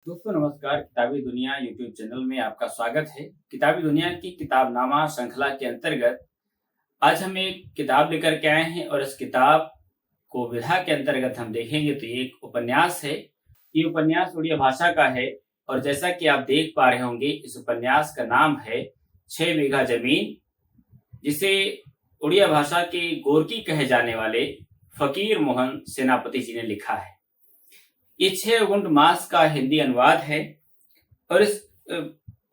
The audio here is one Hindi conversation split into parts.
दोस्तों नमस्कार। किताबी दुनिया यूट्यूब चैनल में आपका स्वागत है। किताबी दुनिया की किताबनामा श्रृंखला के अंतर्गत आज हम एक किताब लेकर के आए हैं और इस किताब को विधा के अंतर्गत हम देखेंगे तो ये एक उपन्यास है। ये उपन्यास उड़िया भाषा का है और जैसा कि आप देख पा रहे होंगे इस उपन्यास का नाम है 6 बीघा जमीन, जिसे उड़िया भाषा के गोरकी कहे जाने वाले फकीर मोहन सेनापति जी ने लिखा है। ये 6 गुंठ मास का हिंदी अनुवाद है और इस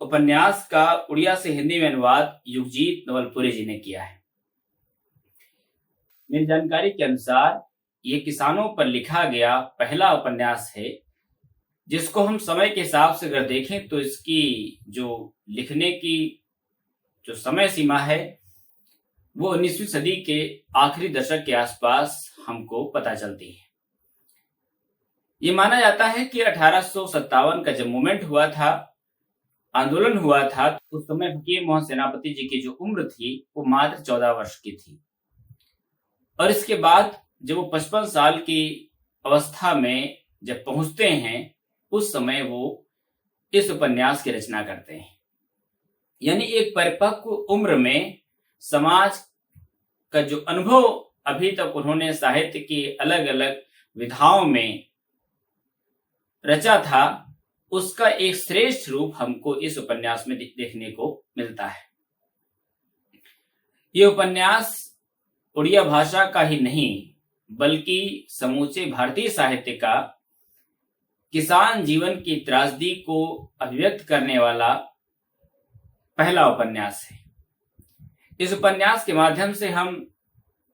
उपन्यास का उड़िया से हिंदी में अनुवाद युगजीत नवलपुरी जी ने किया है। मेरी जानकारी के अनुसार ये किसानों पर लिखा गया पहला उपन्यास है, जिसको हम समय के हिसाब से अगर देखें तो इसकी जो लिखने की जो समय सीमा है वो 19वीं सदी के आखिरी दशक के आसपास हमको पता चलती है। ये माना जाता है कि 1857 का जब मूवमेंट हुआ था, आंदोलन हुआ था, तो उस समय फकीर मोहन सेनापति जी की जो उम्र थी वो मात्र 14 वर्ष की थी और इसके बाद जब वो 55 साल की अवस्था में जब पहुंचते हैं उस समय वो इस उपन्यास की रचना करते हैं। यानी एक परिपक्व उम्र में समाज का जो अनुभव अभी तक उन्होंने साहित्य की अलग अलग विधाओं में रचा था, उसका एक श्रेष्ठ रूप हमको इस उपन्यास में देखने को मिलता है। ये उपन्यास उड़िया भाषा का ही नहीं बल्कि समूचे भारतीय साहित्य का किसान जीवन की त्रासदी को अभिव्यक्त करने वाला पहला उपन्यास है। इस उपन्यास के माध्यम से हम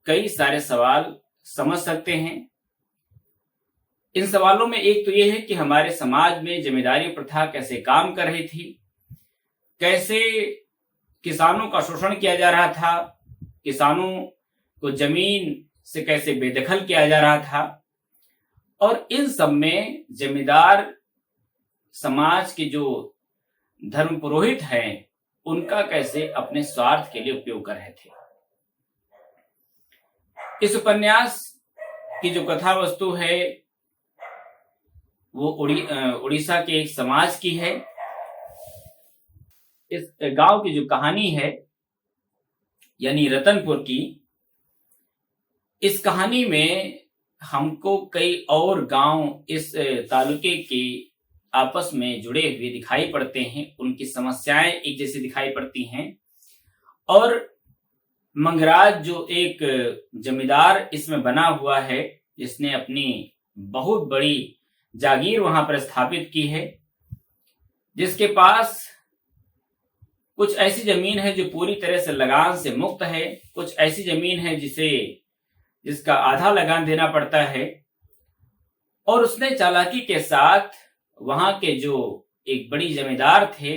कई सारे सवाल समझ सकते हैं। इन सवालों में एक तो यह है कि हमारे समाज में जमींदारी प्रथा कैसे काम कर रही थी, कैसे किसानों का शोषण किया जा रहा था, किसानों को जमीन से कैसे बेदखल किया जा रहा था और इन सब में जमींदार समाज के जो धर्म पुरोहित हैं उनका कैसे अपने स्वार्थ के लिए उपयोग कर रहे थे। इस उपन्यास की जो कथा वस्तु है वो उड़ीसा के एक समाज की है। इस गांव की जो कहानी है यानी रतनपुर की, इस कहानी में हमको कई और गांव इस तालुके के आपस में जुड़े हुए दिखाई पड़ते हैं, उनकी समस्याएं एक जैसी दिखाई पड़ती हैं और मंगराज जो एक जमींदार इसमें बना हुआ है, जिसने अपनी बहुत बड़ी जागीर वहां पर स्थापित की है, जिसके पास कुछ ऐसी जमीन है जो पूरी तरह से लगान से मुक्त है, कुछ ऐसी जमीन है जिसका आधा लगान देना पड़ता है और उसने चालाकी के साथ वहां के जो एक बड़ी जमींदार थे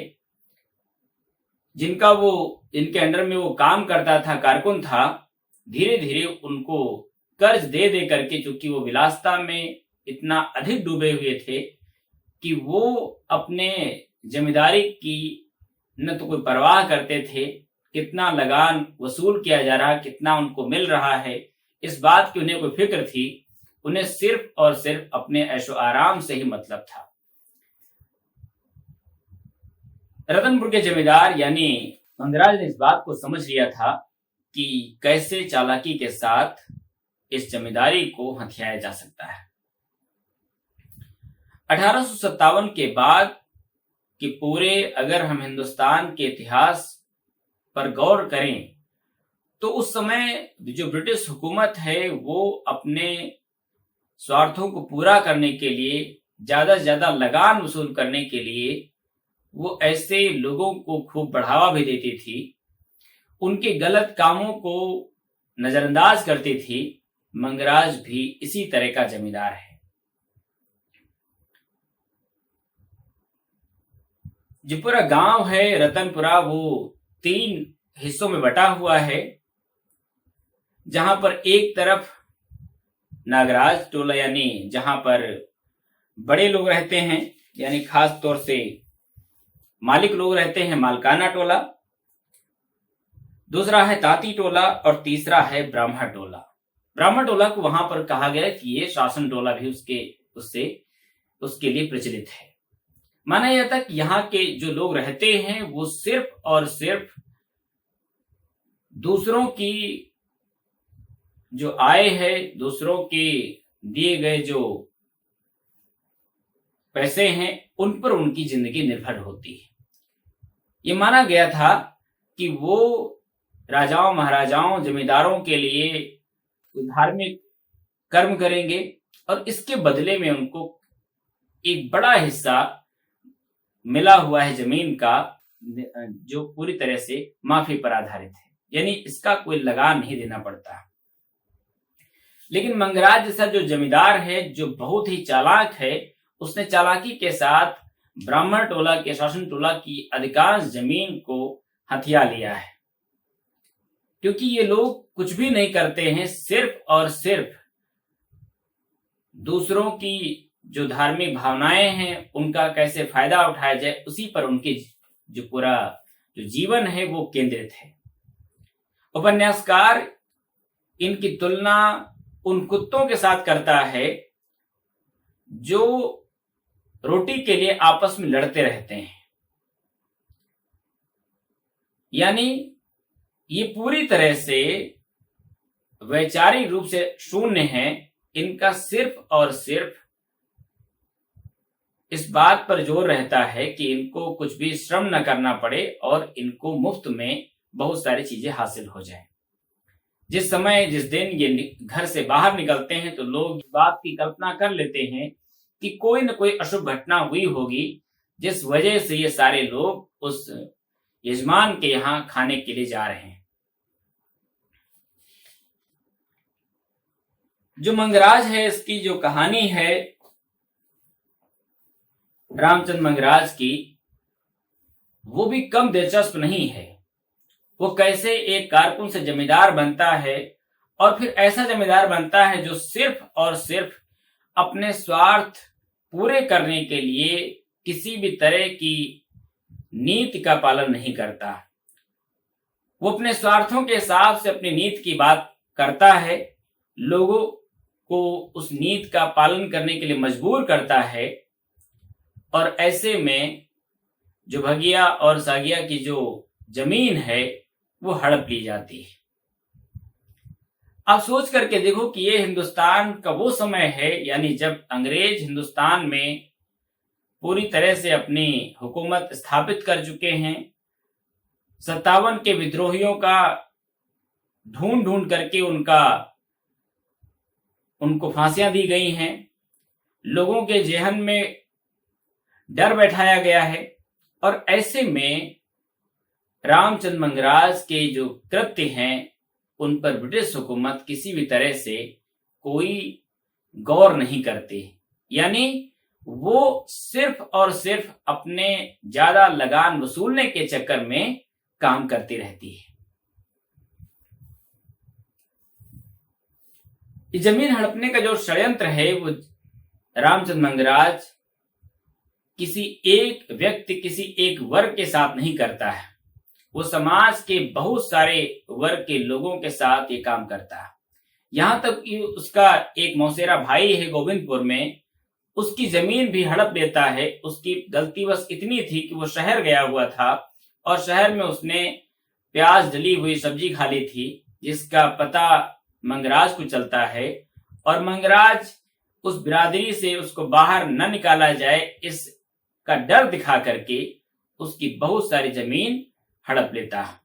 इनके अंडर में वो काम करता था, कारकुन था, धीरे धीरे उनको कर्ज दे दे करके, चूंकि वो विलासिता में इतना अधिक डूबे हुए थे कि वो अपने जमींदारी की न तो कोई परवाह करते थे, कितना लगान वसूल किया जा रहा, कितना उनको मिल रहा है, इस बात की उन्हें कोई फिक्र थी। उन्हें सिर्फ और सिर्फ अपने ऐशो आराम से ही मतलब था। रतनपुर के जमींदार यानी मंगराज ने इस बात को समझ लिया था कि कैसे चालाकी के साथ इस जमींदारी को हथियाया जा सकता है। 1857 के बाद कि पूरे अगर हम हिंदुस्तान के इतिहास पर गौर करें तो उस समय जो ब्रिटिश हुकूमत है वो अपने स्वार्थों को पूरा करने के लिए, ज्यादा से ज्यादा लगान वसूल करने के लिए वो ऐसे लोगों को खूब बढ़ावा भी देती थी, उनके गलत कामों को नजरअंदाज करती थी। मंगराज भी इसी तरह का जमींदार है। जो पूरा गांव है रतनपुरा वो 3 हिस्सों में बटा हुआ है, जहां पर एक तरफ नागराज टोला यानी जहां पर बड़े लोग रहते हैं, यानी खास तौर से मालिक लोग रहते हैं, मालकाना टोला। दूसरा है तांती टोला और तीसरा है ब्राह्मण टोला। ब्राह्मण टोला को वहां पर कहा गया कि ये शासन टोला भी उसके लिए प्रचलित है। माना जाता कि यहाँ के जो लोग रहते हैं वो सिर्फ और सिर्फ दूसरों की जो आय है, दूसरों के दिए गए जो पैसे हैं, उन पर उनकी जिंदगी निर्भर होती है। ये माना गया था कि वो राजाओं, महाराजाओं, जमींदारों के लिए धार्मिक कर्म करेंगे और इसके बदले में उनको एक बड़ा हिस्सा मिला हुआ है जमीन का, जो पूरी तरह से माफी पर आधारित है, यानी इसका कोई लगान नहीं देना पड़ता। लेकिन मंगराज जैसा जो जमींदार है, जो बहुत ही चालाक है, उसने चालाकी के साथ ब्राह्मण टोला के, शासन टोला की अधिकांश जमीन को हथिया लिया है। क्योंकि ये लोग कुछ भी नहीं करते हैं, सिर्फ और सिर्फ दूसरों की जो धार्मिक भावनाएं हैं उनका कैसे फायदा उठाया जाए, उसी पर उनके जो पूरा जो जीवन है वो केंद्रित है। उपन्यासकार इनकी तुलना उन कुत्तों के साथ करता है जो रोटी के लिए आपस में लड़ते रहते हैं। यानी ये पूरी तरह से वैचारिक रूप से शून्य है। इनका सिर्फ और सिर्फ इस बात पर जोर रहता है कि इनको कुछ भी श्रम न करना पड़े और इनको मुफ्त में बहुत सारी चीजें हासिल हो जाए। जिस समय, जिस दिन ये घर से बाहर निकलते हैं तो लोग इस बात की कल्पना कर लेते हैं कि कोई न कोई अशुभ घटना हुई होगी, जिस वजह से ये सारे लोग उस यजमान के यहां खाने के लिए जा रहे हैं। जो मंगराज है, इसकी जो कहानी है रामचंद्र मंगराज की, वो भी कम दिलचस्प नहीं है। वो कैसे एक कारकुन से जमींदार बनता है और फिर ऐसा जमींदार बनता है जो सिर्फ और सिर्फ अपने स्वार्थ पूरे करने के लिए किसी भी तरह की नीति का पालन नहीं करता। वो अपने स्वार्थों के हिसाब से अपनी नीति की बात करता है, लोगों को उस नीति का पालन करने के लिए मजबूर करता है, और ऐसे में जो भगिया और सागिया की जो जमीन है वो हड़प ली जाती है। आप सोच करके देखो कि ये हिंदुस्तान का वो समय है, यानी जब अंग्रेज हिंदुस्तान में पूरी तरह से अपनी हुकूमत स्थापित कर चुके हैं। 57 के विद्रोहियों का ढूंढ ढूंढ करके उनको फांसियां दी गई हैं। लोगों के जेहन में डर बैठाया गया है, और ऐसे में रामचंद्र मंगराज के जो कृत्य हैं उन पर ब्रिटिश हुकूमत किसी भी तरह से कोई गौर नहीं करती। यानी वो सिर्फ और सिर्फ अपने ज्यादा लगान वसूलने के चक्कर में काम करती रहती है। जमीन हड़पने का जो षड्यंत्र है वो रामचंद्र मंगराज किसी एक व्यक्ति, किसी एक वर्ग के साथ नहीं करता है। वो समाज के बहुत सारे वर्ग के लोगों के साथ ये काम करता है। यहां तक कि उसका एक मौसेरा भाई है गोविंदपुर में, उसकी जमीन भी हड़प लेता है। उसकी गलती बस इतनी थी कि वो शहर गया हुआ था और शहर में उसने प्याज डली हुई सब्जी खा ली थी, जिसका पता मंगराज को चलता है, और मंगराज उस बिरादरी से उसको बाहर न निकाला जाए इसका डर दिखा करके उसकी बहुत सारी जमीन हड़प लेता है।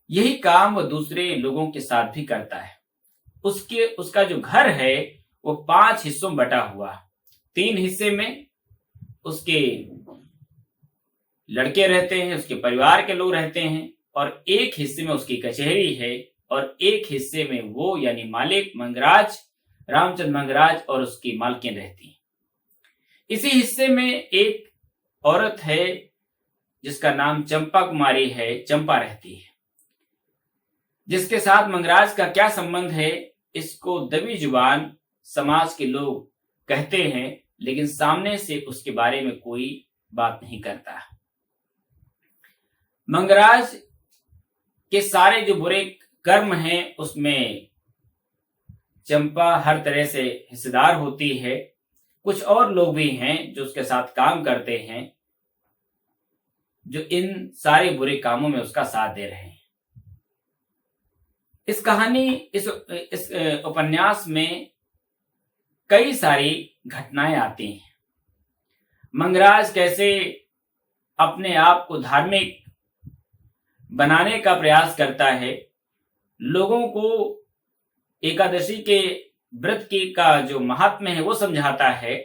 यही काम वो दूसरे लोगों के साथ भी करता है। उसका जो घर है वो 5 हिस्सों में बटा हुआ। 3 हिस्से में उसके लड़के रहते हैं, उसके परिवार के लोग रहते हैं, और एक हिस्से में उसकी कचहरी है, और एक हिस्से में वो यानी मालिक मंगराज, रामचंद्र मंगराज और उसकी मालकिन रहती हैं। इसी हिस्से में एक औरत है जिसका नाम चंपा कुमारी है, चंपा रहती है। जिसके साथ मंगराज का क्या संबंध है इसको दबी जुबान समाज के लोग कहते हैं, लेकिन सामने से उसके बारे में कोई बात नहीं करता। मंगराज के सारे जो बुरे कर्म हैं उसमें चंपा हर तरह से हिस्सेदार होती है। कुछ और लोग भी हैं जो उसके साथ काम करते हैं, जो इन सारे बुरे कामों में उसका साथ दे रहे हैं। इस कहानी इस उपन्यास में कई सारी घटनाएं आती हैं। मंगराज कैसे अपने आप को धार्मिक बनाने का प्रयास करता है, लोगों को एकादशी के व्रत की का जो महात्म्य है वो समझाता है,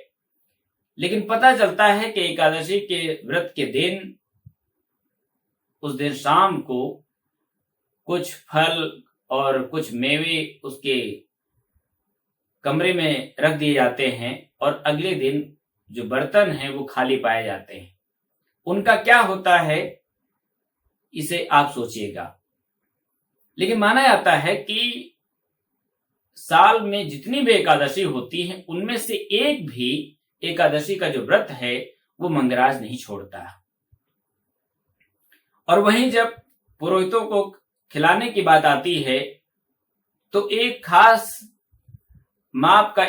लेकिन पता चलता है कि एकादशी के व्रत के दिन, उस दिन शाम को कुछ फल और कुछ मेवे उसके कमरे में रख दिए जाते हैं और अगले दिन जो बर्तन हैं वो खाली पाए जाते हैं। उनका क्या होता है इसे आप सोचिएगा। लेकिन माना जाता है कि साल में जितनी भी एकादशी होती है उनमें से एक भी एकादशी का जो व्रत है वो मंगराज नहीं छोड़ता। और वहीं जब पुरोहितों को खिलाने की बात आती है तो एक खास माप का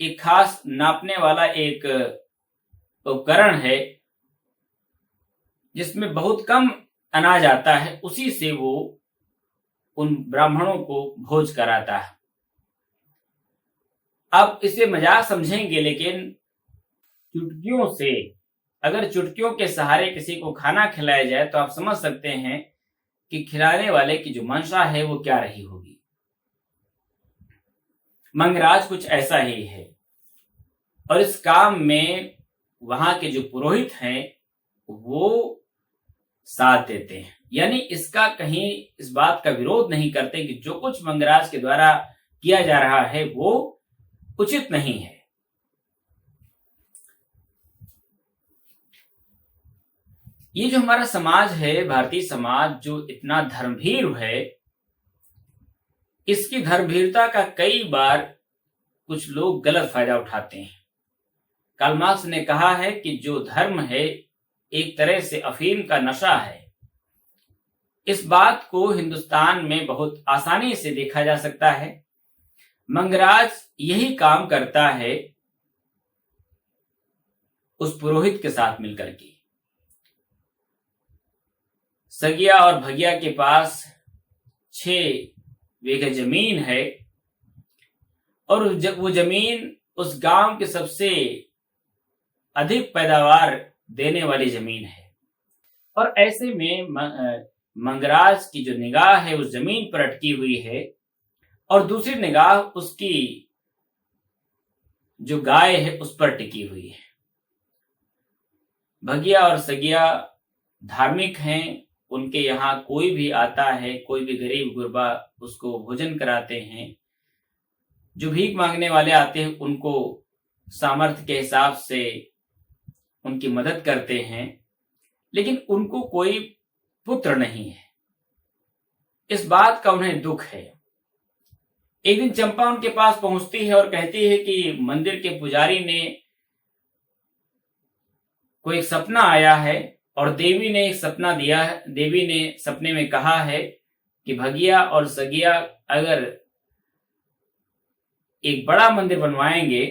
एक खास नापने वाला एक उपकरण है जिसमें बहुत कम अनाज आता है, उसी से वो उन ब्राह्मणों को भोज कराता है। अब इसे मजाक समझेंगे, लेकिन चुटकियों से, अगर चुटकियों के सहारे किसी को खाना खिलाया जाए तो आप समझ सकते हैं कि खिलाने वाले की जो मंशा है वो क्या रही होगी। मंगराज कुछ ऐसा ही है और इस काम में वहां के जो पुरोहित हैं वो साथ देते हैं, यानी इसका कहीं इस बात का विरोध नहीं करते कि जो कुछ मंगराज के द्वारा किया जा रहा है वो उचित नहीं है। ये जो हमारा समाज है, भारतीय समाज जो इतना धर्मभीर है, इसकी धर्मभीरता का कई बार कुछ लोग गलत फायदा उठाते हैं। कार्ल मार्क्स ने कहा है कि जो धर्म है एक तरह से अफीम का नशा है। इस बात को हिंदुस्तान में बहुत आसानी से देखा जा सकता है। मंगराज यही काम करता है उस पुरोहित के साथ मिलकर के। सगिया और भगिया के पास 6 बीघे जमीन है और वो जमीन उस गांव के सबसे अधिक पैदावार देने वाली जमीन है। और ऐसे में मंगराज की जो निगाह है उस जमीन पर अटकी हुई है और दूसरी निगाह उसकी जो गाय है उस पर टिकी हुई है। भगिया और सगिया धार्मिक हैं, उनके यहाँ कोई भी आता है, कोई भी गरीब गुरबा, उसको भोजन कराते हैं। जो भीख मांगने वाले आते हैं उनको सामर्थ्य के हिसाब से उनकी मदद करते हैं, लेकिन उनको कोई पुत्र नहीं है। इस बात का उन्हें दुख है। एक दिन चंपा उनके पास पहुंचती है और कहती है कि मंदिर के पुजारी ने को एक सपना आया है और देवी ने एक सपना दिया है। देवी ने सपने में कहा है कि भगिया और सगिया अगर एक बड़ा मंदिर बनवाएंगे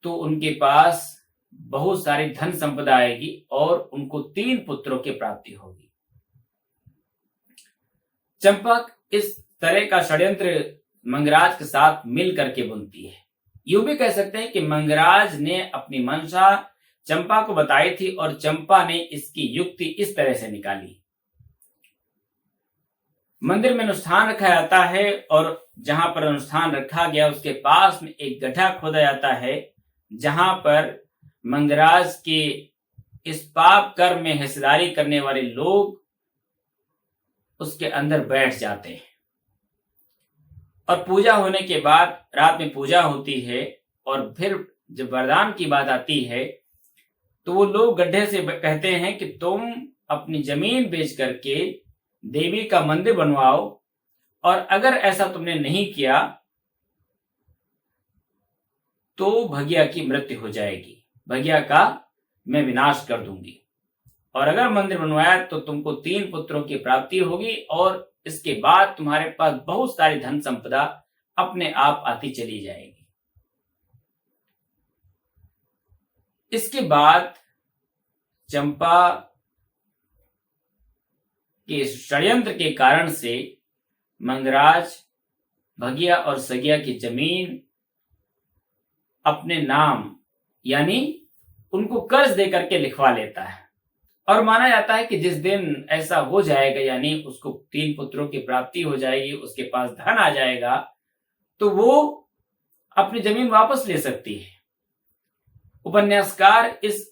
तो उनके पास बहुत सारी धन संपदा आएगी और उनको 3 पुत्रों की प्राप्ति होगी। चंपक इस तरह का षड्यंत्र मंगराज के साथ मिल करके बुनती है। यूं भी कह सकते हैं कि मंगराज ने अपनी मंशा चंपा को बताई थी और चंपा ने इसकी युक्ति इस तरह से निकाली। मंदिर में अनुष्ठान रखा जाता है और जहां पर अनुष्ठान रखा गया उसके पास में एक गड्ढा खोदा जाता है जहां पर मंगराज के इस पाप कर्म में हिस्सेदारी करने वाले लोग उसके अंदर बैठ जाते हैं। और पूजा होने के बाद रात में पूजा होती है और फिर जब वरदान की बात आती है तो वो लोग गड्ढे से कहते हैं कि तुम अपनी जमीन बेच करके देवी का मंदिर बनवाओ और अगर ऐसा तुमने नहीं किया तो भगिया की मृत्यु हो जाएगी, भगिया का मैं विनाश कर दूंगी, और अगर मंदिर बनवाया तो तुमको 3 पुत्रों की प्राप्ति होगी और इसके बाद तुम्हारे पास बहुत सारी धन संपदा अपने आप आती चली जाएगी। इसके बाद चंपा के षड्यंत्र के कारण से मंगराज भगिया और सगिया की जमीन अपने नाम यानी उनको कर्ज देकर के लिखवा लेता है। और माना जाता है कि जिस दिन ऐसा हो जाएगा यानी उसको 3 पुत्रों की प्राप्ति हो जाएगी, उसके पास धन आ जाएगा, तो वो अपनी जमीन वापस ले सकती है। उपन्यासकार इस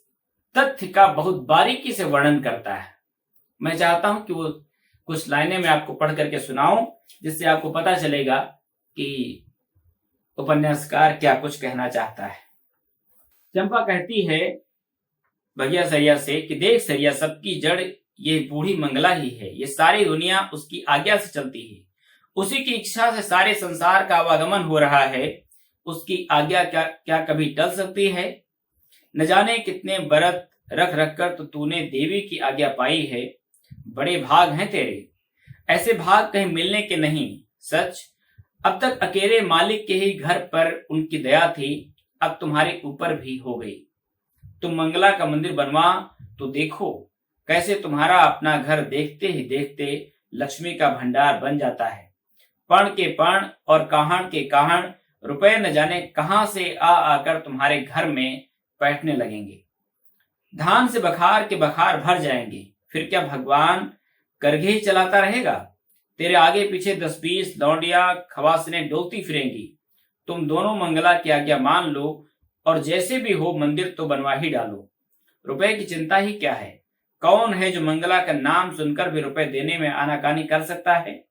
तथ्य का बहुत बारीकी से वर्णन करता है। मैं चाहता हूं कि वो कुछ लाइनें मैं आपको पढ़ करके सुनाऊं, जिससे आपको पता चलेगा कि उपन्यासकार क्या कुछ कहना चाहता है। चंपा कहती है भगिया सरिया से कि देख सरिया, सबकी जड़ ये बूढ़ी मंगला ही है। ये सारी दुनिया उसकी आज्ञा से चलती है। उसी की इच्छा से सारे संसार का आवागमन हो रहा है। उसकी आज्ञा क्या कभी टल सकती है? न जाने कितने बरत रख रख कर तो तूने देवी की आज्ञा पाई है। बड़े भाग हैं तेरे, ऐसे भाग कहीं मिलने के नहीं। सच, अब तक अकेले मालिक के ही घर पर उनकी दया थी, अब तुम्हारे ऊपर भी हो गई। तुम मंगला का मंदिर बनवा तो देखो कैसे तुम्हारा अपना घर देखते ही देखते लक्ष्मी का भंडार बन जाता है। पण के पण और काहण के काहण रुपए न जाने कहां से आकर तुम्हारे घर में बैठने लगेंगे। धान से बखार के बखार भर जाएंगे। फिर क्या भगवान करघे ही चलाता रहेगा? तेरे आगे पीछे 10-20 लौंडिया खवासने डोलती फिरेंगी। तुम दोनों मंगला की आज्ञा मान लो और जैसे भी हो मंदिर तो बनवा ही डालो। रुपए की चिंता ही क्या है? कौन है जो मंगला का नाम सुनकर भी रुपए देने में आनाकानी कर सकता है?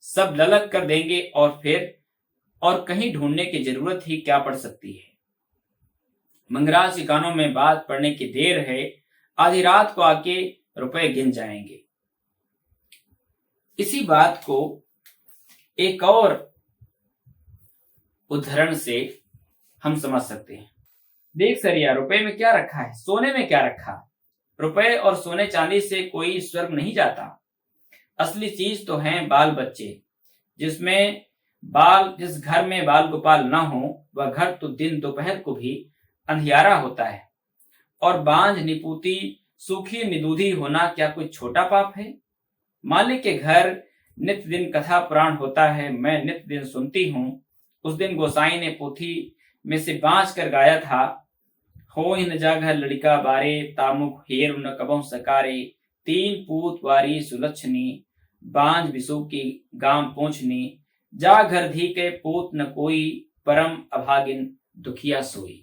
सब ललक कर देंगे और फिर और कहीं ढूंढने की जरूरत ही क्या पड़ सकती है। मंगराज के कानों में बात पड़ने की देर है, आधी रात को आके रुपए गिन जाएंगे। इसी बात को एक और उदाहरण से हम समझ सकते हैं। देख सरिया, रुपए में क्या रखा है, सोने में क्या रखा? रुपए और सोने चांदी से कोई स्वर्ग नहीं जाता। असली चीज तो है बाल बच्चे। जिस घर में बाल गोपाल ना हो वह घर तो दिन दोपहर को भी अंधियारा होता है। और बांझ निपूती सूखी निदूधी होना क्या कोई छोटा पाप है? मालिक के घर नित्य दिन कथा पुराण होता है, मैं नित्य दिन सुनती हूँ। उस दिन गोसाई ने पोथी में से बांच कर गाया था, हो न जाघर लड़का बारे, तामुक हेर न कबहु सकारे। 3 पूत वारी सुलक्षणी, बांझ बिसु की गाम पहुंचनी। जा घर धी के पूत न कोई, परम अभागिन दुखिया सोई।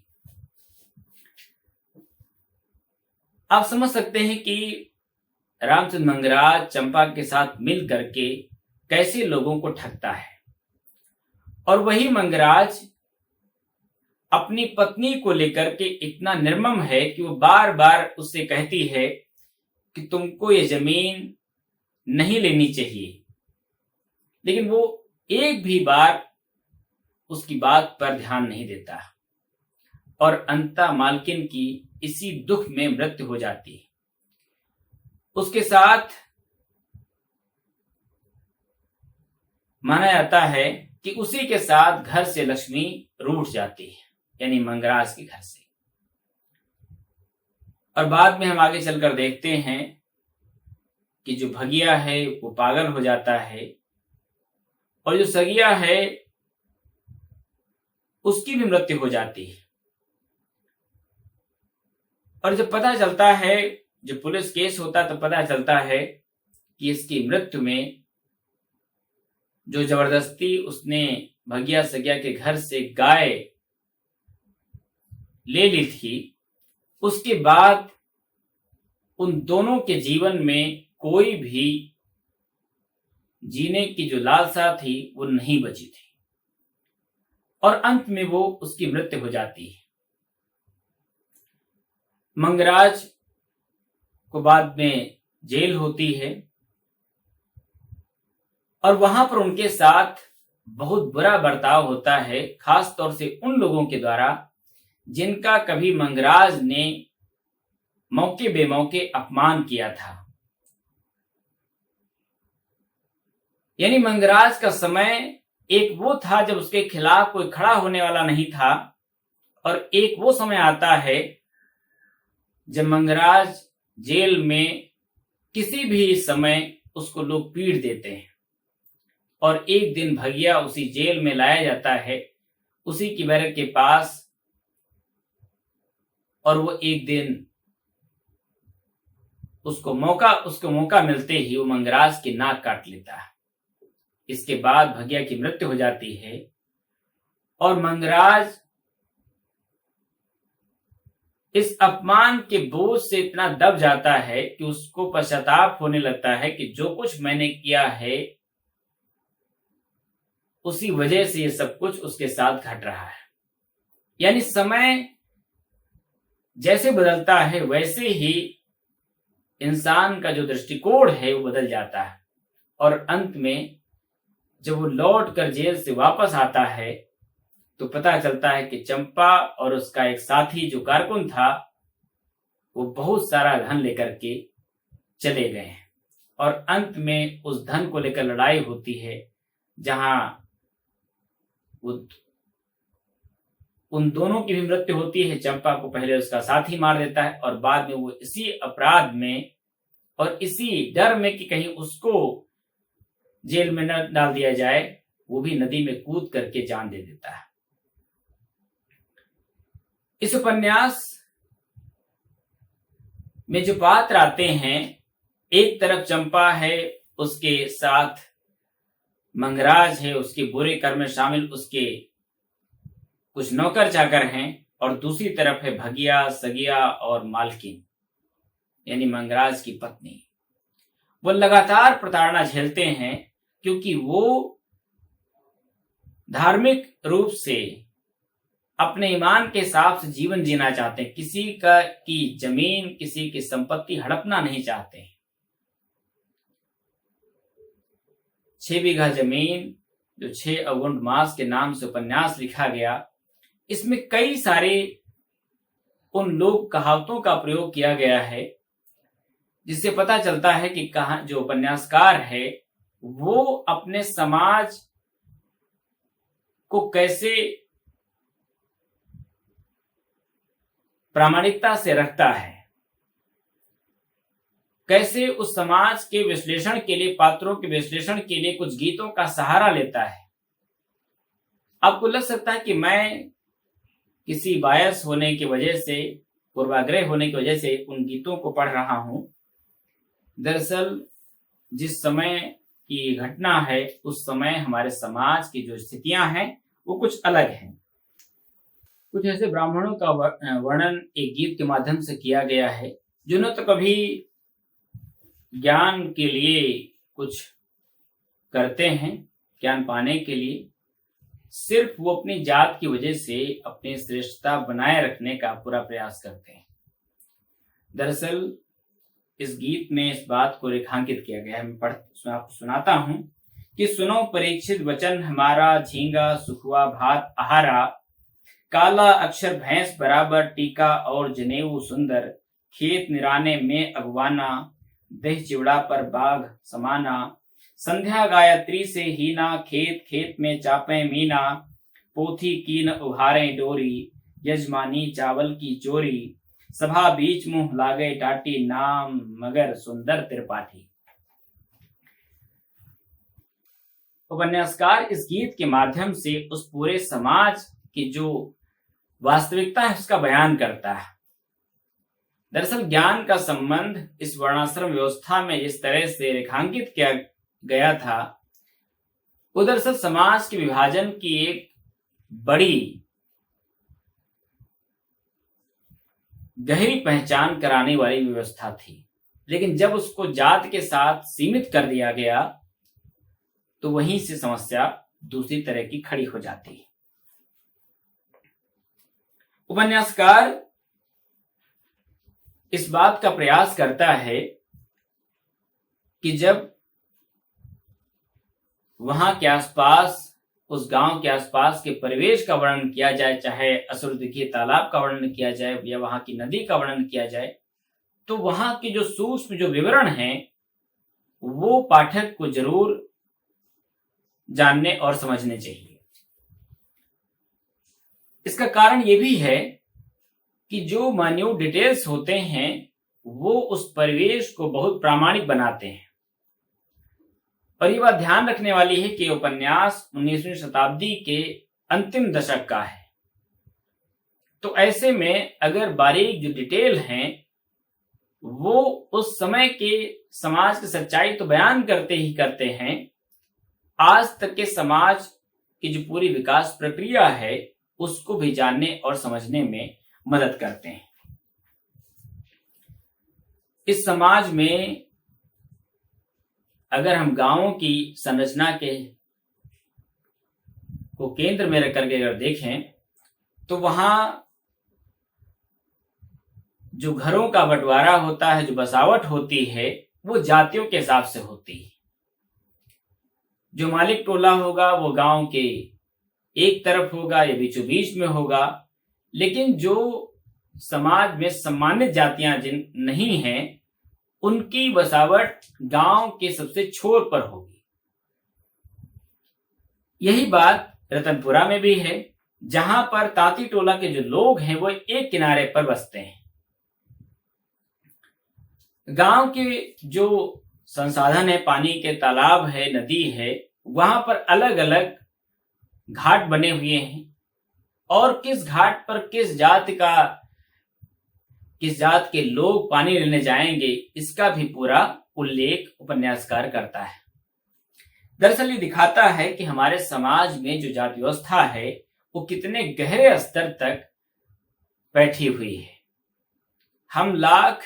आप समझ सकते हैं कि रामचंद्र मंगराज चंपा के साथ मिल करके कैसे लोगों को ठगता है। और वही मंगराज अपनी पत्नी को लेकर के इतना निर्मम है कि वो बार बार उससे कहती है कि तुमको ये जमीन नहीं लेनी चाहिए, लेकिन वो एक भी बार उसकी बात पर ध्यान नहीं देता और अंततः मालकिन की इसी दुख में मृत्यु हो जाती है। उसके साथ माना जाता है कि उसी के साथ घर से लक्ष्मी रूठ जाती है, यानी मंगराज के घर से। और बाद में हम आगे चलकर देखते हैं कि जो भगिया है वो पागल हो जाता है और जो सगिया है उसकी भी मृत्यु हो जाती है। और जब पता चलता है, जो पुलिस केस होता तो पता चलता है कि इसकी मृत्यु में जो जबरदस्ती उसने भगिया सगिया के घर से गाय ले ली थी, उसके बाद उन दोनों के जीवन में कोई भी जीने की जो लालसा थी वो नहीं बची थी और अंत में वो उसकी मृत्यु हो जाती है। मंगराज को बाद में जेल होती है और वहां पर उनके साथ बहुत बुरा बर्ताव होता है, खास तौर से उन लोगों के द्वारा जिनका कभी मंगराज ने मौके बेमौके अपमान किया था। यानी मंगराज का समय एक वो था जब उसके खिलाफ कोई खड़ा होने वाला नहीं था और एक वो समय आता है जब मंगराज जेल में किसी भी समय उसको लोग पीट देते हैं और एक दिन भगिया उसी जेल में लाया जाता है, उसी की बैरक के पास, और वो एक दिन उसको मौका मिलते ही वो मंगराज की नाक काट लेता है। इसके बाद भगिया की मृत्यु हो जाती है और मंगराज इस अपमान के बोझ से इतना दब जाता है कि उसको पश्चाताप होने लगता है कि जो कुछ मैंने किया है उसी वजह से ये सब कुछ उसके साथ घट रहा है। यानी समय जैसे बदलता है वैसे ही इंसान का जो दृष्टिकोण है वो बदल जाता है और अंत में जब वो लौट कर जेल से वापस आता है तो पता चलता है कि चंपा और उसका एक साथी जो कारकुन था वो बहुत सारा धन लेकर के चले गए हैं और अंत में उस धन को लेकर लड़ाई होती है, जहां उन दोनों की भी मृत्यु होती है। चंपा को पहले उसका साथी मार देता है और बाद में वो इसी अपराध में और इसी डर में कि कहीं उसको जेल में न डाल दिया जाए, वो भी नदी में कूद करके जान दे देता है। इस उपन्यास में जो पात्र आते हैं, एक तरफ चंपा है, उसके साथ मंगराज है, उसके बुरे कर्म में शामिल उसके कुछ नौकर चाकर हैं, और दूसरी तरफ है भगिया, सगिया और मालकिन यानी मंगराज की पत्नी। वो लगातार प्रताड़ना झेलते हैं क्योंकि वो धार्मिक रूप से अपने ईमान के हिसाब से जीवन जीना चाहते हैं, किसी की जमीन, किसी की संपत्ति हड़पना नहीं चाहते। 6 बीघा जमीन जो 6 अवगुण मास के नाम से उपन्यास लिखा गया, इसमें कई सारे उन लोक कहावतों का प्रयोग किया गया है, जिससे पता चलता है कि जो उपन्यासकार है वो अपने समाज को कैसे प्रामाणिकता से रखता है, कैसे उस समाज के विश्लेषण के लिए, पात्रों के विश्लेषण के लिए कुछ गीतों का सहारा लेता है। आपको लग सकता है कि मैं किसी बायस होने की वजह से, पूर्वाग्रह होने की वजह से उन गीतों को पढ़ रहा हूं। दरअसल जिस समय की घटना है उस समय हमारे समाज की जो स्थितियां हैं वो कुछ अलग हैं। कुछ ऐसे ब्राह्मणों का वर्णन एक गीत के माध्यम से किया गया है जिन्होंने तो कभी ज्ञान के लिए कुछ करते हैं, ज्ञान पाने के लिए, सिर्फ वो अपनी जात की वजह से अपनी श्रेष्ठता बनाए रखने का पूरा प्रयास करते हैं। दरअसल इस गीत में इस बात को रेखांकित किया गया है। मैं आपको सुनाता हूं कि सुनो परीक्षित वचन हमारा, झींगा सुखुआ भात आहारा, काला अक्षर भैंस बराबर टीका और जनेऊ सुंदर, खेत निराने में अगवाना, देह चिवड़ा पर बाघ समाना, संध्या गायत्री से हीना, खेत खेत में चापे मीना, पोथी कीन उभारे डोरी, यजमानी चावल की चोरी, सभा बीच मुंह लागे टाटी, नाम मगर सुंदर त्रिपाठी। उपन्यासकार इस गीत के माध्यम से उस पूरे समाज की जो वास्तविकता है उसका बयान करता है। दरअसल ज्ञान का संबंध इस वर्णाश्रम व्यवस्था में जिस तरह से रेखांकित किया गया था, वो दरअसल समाज के विभाजन की एक बड़ी गहरी पहचान कराने वाली व्यवस्था थी। लेकिन जब उसको जात के साथ सीमित कर दिया गया तो वहीं से समस्या दूसरी तरह की खड़ी हो जाती है। उपन्यासकार इस बात का प्रयास करता है कि जब वहां के आसपास, उस गांव के आसपास के परिवेश का वर्णन किया जाए, चाहे असुरदीघी तालाब का वर्णन किया जाए या वहां की नदी का वर्णन किया जाए, तो वहां के जो सूक्ष्म जो विवरण हैं वो पाठक को जरूर जानने और समझने चाहिए। इसका कारण ये भी है कि जो मान्यूट डिटेल्स होते हैं वो उस परिवेश को बहुत प्रामाणिक बनाते हैं। और ये बात ध्यान रखने वाली है कि उपन्यास 19वीं शताब्दी के अंतिम दशक का है, तो ऐसे में अगर बारीक जो डिटेल हैं वो उस समय के समाज की सच्चाई तो बयान करते ही करते हैं, आज तक के समाज की जो पूरी विकास प्रक्रिया है उसको भी जानने और समझने में मदद करते हैं। इस समाज में अगर हम गांवों की संरचना के को केंद्र में रख करके अगर देखें तो वहां जो घरों का बंटवारा होता है, जो बसावट होती है, वो जातियों के हिसाब से होती है। जो मालिक टोला होगा वो गांव के एक तरफ होगा या बीचों बीच में होगा, लेकिन जो समाज में सम्मानित जातियां जिन नहीं हैं उनकी बसावट गांव के सबसे छोर पर होगी। यही बात रतनपुरा में भी है, जहां पर तांती टोला के जो लोग हैं वो एक किनारे पर बसते हैं। गांव के जो संसाधन है, पानी के तालाब है, नदी है, वहां पर अलग अलग घाट बने हुए हैं और किस घाट पर किस जात के लोग पानी लेने जाएंगे इसका भी पूरा उल्लेख उपन्यासकार करता है। दरअसल ये दिखाता है कि हमारे समाज में जो जाति व्यवस्था है वो कितने गहरे स्तर तक बैठी हुई है। हम लाख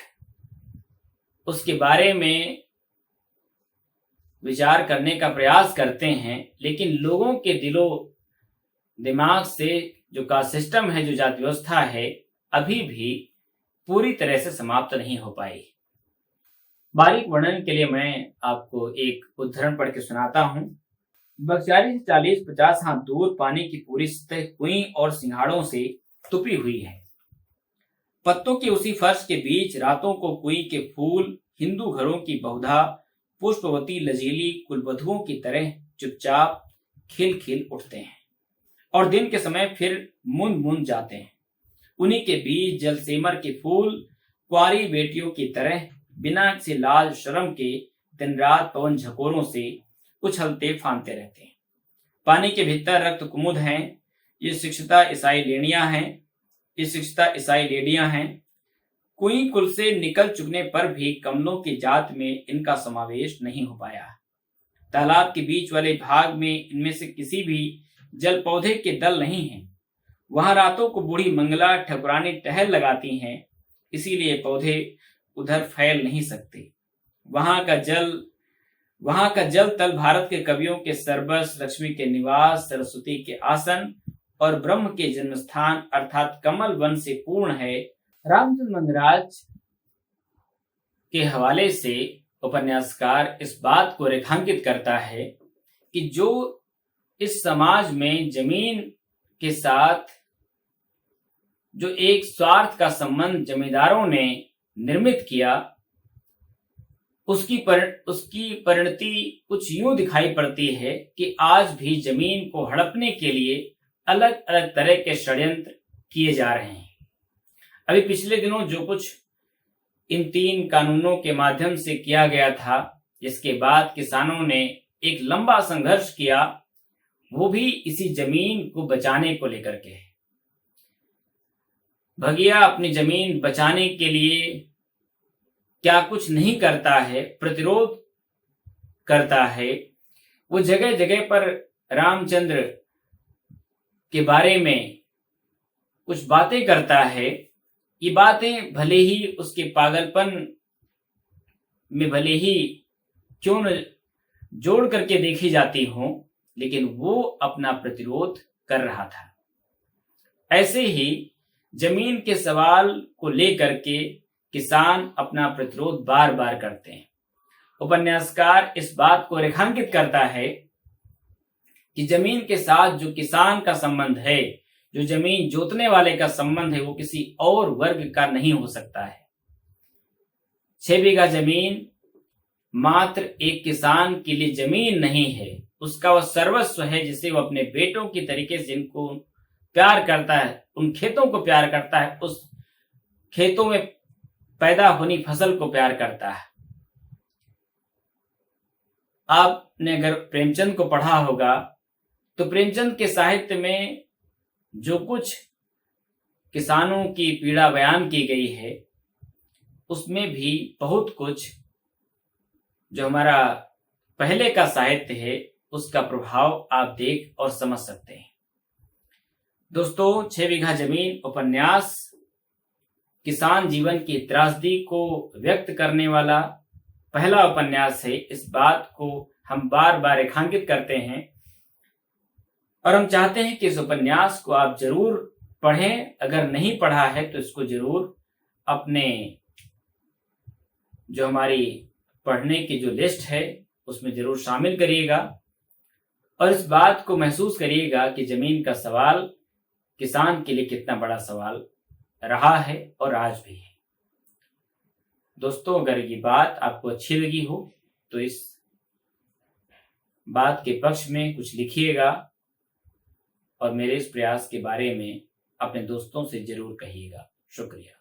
उसके बारे में विचार करने का प्रयास करते हैं, लेकिन लोगों के दिलो दिमाग से जो कास्ट सिस्टम है, जो जाति व्यवस्था है, अभी भी पूरी तरह से समाप्त नहीं हो पाई। बारीक वर्णन के लिए मैं आपको एक उदाहरण पढ़ के सुनाता हूं। बख्तियारी से 40-50 हाथ दूर पानी की पूरी सतह कुई और सिंघाड़ों से तुपी हुई है। पत्तों के उसी फर्श के बीच रातों को कुई के फूल हिंदू घरों की बहुधा पुष्पवती लजीली कुलवधुओं की तरह चुपचाप खिल खिल उठते हैं और दिन के समय फिर मुंद मुंद जाते हैं। उन्हीं के बीच जलसेमर के फूल कुंवारी बेटियों की तरह बिना किसी लाज शर्म के दिन रात पवन झकोरों से उछलते फांदते रहते हैं। पानी के भीतर रक्त कुमुद हैं, ये शिक्षिता ईसाई लेडियां हैं। कुई कुल से निकल चुकने पर भी कमलों की जात में इनका समावेश नहीं हो पाया। तालाब के बीच वाले भाग में इनमें से किसी भी जल पौधे के दल नहीं हैं। वहां रातों को बूढ़ी मंगला ठकुरानी टहल लगाती हैं, इसीलिए पौधे उधर फैल नहीं सकते। वहां का जल तल भारत के कवियों के सरबस, लक्ष्मी के निवास, सरस्वती के आसन और ब्रह्म के जन्मस्थान अर्थात कमल वन से पूर्ण है। रामचंद्र मंगराज के हवाले से उपन्यासकार इस बात को रेखांकित करता है कि जो इस समाज में जमीन के साथ जो एक स्वार्थ का संबंध जमींदारों ने निर्मित किया, उसकी परिणति कुछ यूं दिखाई पड़ती है कि आज भी जमीन को हड़पने के लिए अलग अलग तरह के षड्यंत्र किए जा रहे हैं। अभी पिछले दिनों जो कुछ इन 3 कानूनों के माध्यम से किया गया था, जिसके बाद किसानों ने एक लंबा संघर्ष किया, वो भी इसी जमीन को बचाने को लेकर के है। भगिया अपनी जमीन बचाने के लिए क्या कुछ नहीं करता है, प्रतिरोध करता है। वो जगह जगह पर रामचंद्र के बारे में कुछ बातें करता है। ये बातें भले ही उसके पागलपन में भले ही क्यों न जोड़ करके देखी जाती हो, लेकिन वो अपना प्रतिरोध कर रहा था। ऐसे ही जमीन के सवाल को लेकर के किसान अपना प्रतिरोध बार बार करते हैं। उपन्यासकार इस बात को रेखांकित करता है कि जमीन के साथ जो किसान का संबंध है, जो जमीन जोतने वाले का संबंध है, वो किसी और वर्ग का नहीं हो सकता है। 6 बीघा जमीन मात्र एक किसान के लिए जमीन नहीं है, उसका वह सर्वस्व है, जिसे वो अपने बेटों की तरीके से जिनको प्यार करता है, उन खेतों को प्यार करता है, उस खेतों में पैदा होनी फसल को प्यार करता है। आपने अगर प्रेमचंद को पढ़ा होगा तो प्रेमचंद के साहित्य में जो कुछ किसानों की पीड़ा बयान की गई है उसमें भी बहुत कुछ जो हमारा पहले का साहित्य है उसका प्रभाव आप देख और समझ सकते हैं। दोस्तों, 6 बीघा जमीन उपन्यास किसान जीवन की त्रासदी को व्यक्त करने वाला पहला उपन्यास है। इस बात को हम बार बार रेखांकित करते हैं और हम चाहते हैं कि इस उपन्यास को आप जरूर पढ़ें। अगर नहीं पढ़ा है तो इसको जरूर अपने जो हमारी पढ़ने की जो लिस्ट है उसमें जरूर शामिल करिएगा और इस बात को महसूस करिएगा कि जमीन का सवाल किसान के लिए कितना बड़ा सवाल रहा है और आज भी है। दोस्तों, अगर ये बात आपको अच्छी लगी हो तो इस बात के पक्ष में कुछ लिखिएगा और मेरे इस प्रयास के बारे में अपने दोस्तों से जरूर कहिएगा। शुक्रिया।